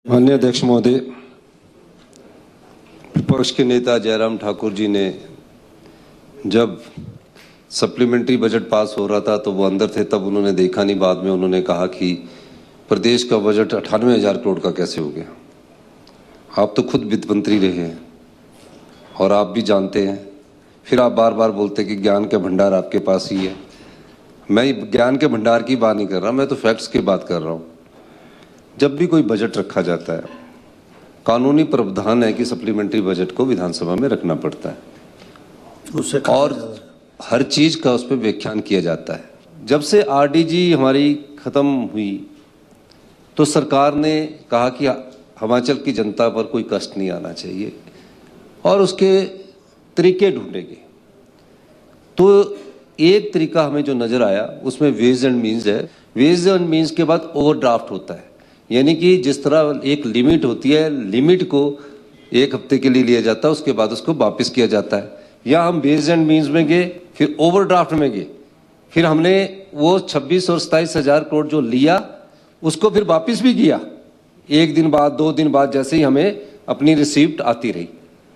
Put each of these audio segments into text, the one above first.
माननीय अध्यक्ष महोदय, विपक्ष के नेता जयराम ठाकुर जी ने जब सप्लीमेंट्री बजट पास हो रहा था तो वो अंदर थे, तब उन्होंने देखा नहीं। बाद में उन्होंने कहा कि प्रदेश का बजट 98,000 करोड़ का कैसे हो गया। आप तो खुद वित्त मंत्री रहे हैं और आप भी जानते हैं, फिर आप बार बार बोलते हैं कि ज्ञान का भंडार आपके पास ही है। मैं ज्ञान के भंडार की बात नहीं कर रहा, मैं तो फैक्ट्स की बात कर रहा हूँ। जब भी कोई बजट रखा जाता है, कानूनी प्रावधान है कि सप्लीमेंट्री बजट को विधानसभा में रखना पड़ता है और हर चीज का उस पर व्याख्यान किया जाता है। जब से आरडीजी हमारी खत्म हुई तो सरकार ने कहा कि हिमाचल की जनता पर कोई कष्ट नहीं आना चाहिए और उसके तरीके ढूंढेंगे। तो एक तरीका हमें जो नजर आया उसमें वेज एंड मीन्स है। वेज एंड मीन्स के बाद ओवरड्राफ्ट होता है, यानी कि जिस तरह एक लिमिट होती है, लिमिट को एक हफ्ते के लिए लिया जाता है, उसके बाद उसको वापस किया जाता है। या हम वेज एंड मीन्स में गए, फिर ओवरड्राफ्ट में गए, फिर हमने वो 26 और 27,000 करोड़ जो लिया उसको फिर वापस भी किया, एक दिन बाद 2 दिन बाद, जैसे ही हमें अपनी रिसीप्ट आती रही।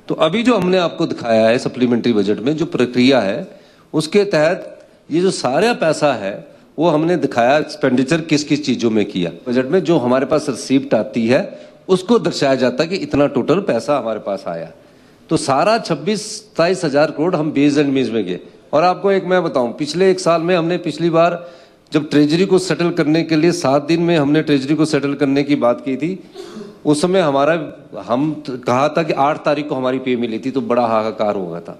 तो अभी जो हमने आपको दिखाया है सप्लीमेंट्री बजट में जो प्रक्रिया है, उसके तहत ये जो सारा पैसा है वो हमने दिखाया एक्सपेंडिचर किस किस चीजों में किया। बजट में जो हमारे पास रिसीप्ट आती है उसको दर्शाया जाता है कि इतना टोटल पैसा हमारे पास आया। तो सारा 26-27,000 करोड़ हम बेस एंड मीन्स में गए। और आपको एक मैं बताऊं, पिछले 1 साल में हमने पिछली बार जब ट्रेजरी को सेटल करने के लिए 7 दिन में हमने ट्रेजरी को सेटल करने की बात की थी, उस समय हम कहा था कि 8 तारीख को हमारी पे मिली थी, तो बड़ा हाहाकार हो गया था।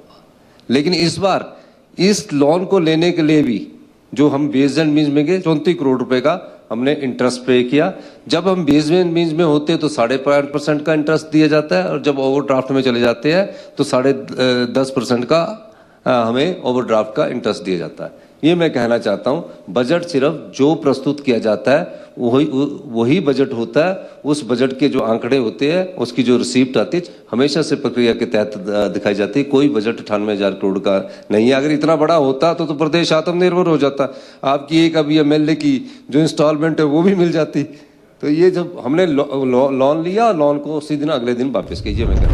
लेकिन इस बार इस लोन को लेने के लिए भी जो हम बेस एंड मीन्स में गए 34 करोड़ रुपए का हमने इंटरेस्ट पे किया। जब हम बेस एंड मीन्स में होते हैं तो 5.5% का इंटरेस्ट दिया जाता है और जब ओवरड्राफ्ट में चले जाते हैं तो 10.5% का हमें ओवरड्राफ्ट का इंटरेस्ट दिया जाता है। ये मैं कहना चाहता हूँ, बजट सिर्फ जो प्रस्तुत किया जाता है वही बजट होता है। उस बजट के जो आंकड़े होते हैं, उसकी जो रिसीप्ट आती है, हमेशा से प्रक्रिया के तहत दिखाई जाती है। कोई बजट 98,000 करोड़ का नहीं है। अगर इतना बड़ा होता तो प्रदेश आत्मनिर्भर हो जाता। आपकी एक अभी एमएलए की जो इंस्टॉलमेंट है वो भी मिल जाती। तो ये जब हमने लोन लिया, लोन को उसी दिन अगले दिन वापस कीजिए। मैं